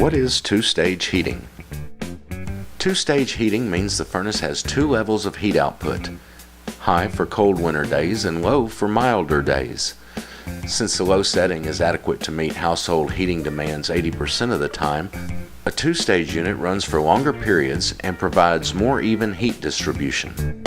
What is two-stage heating? Two-stage heating means the furnace has two levels of heat output, high for cold winter days and low for milder days. Since the low setting is adequate to meet household heating demands 80% of the time, a two-stage unit runs for longer periods and provides more even heat distribution.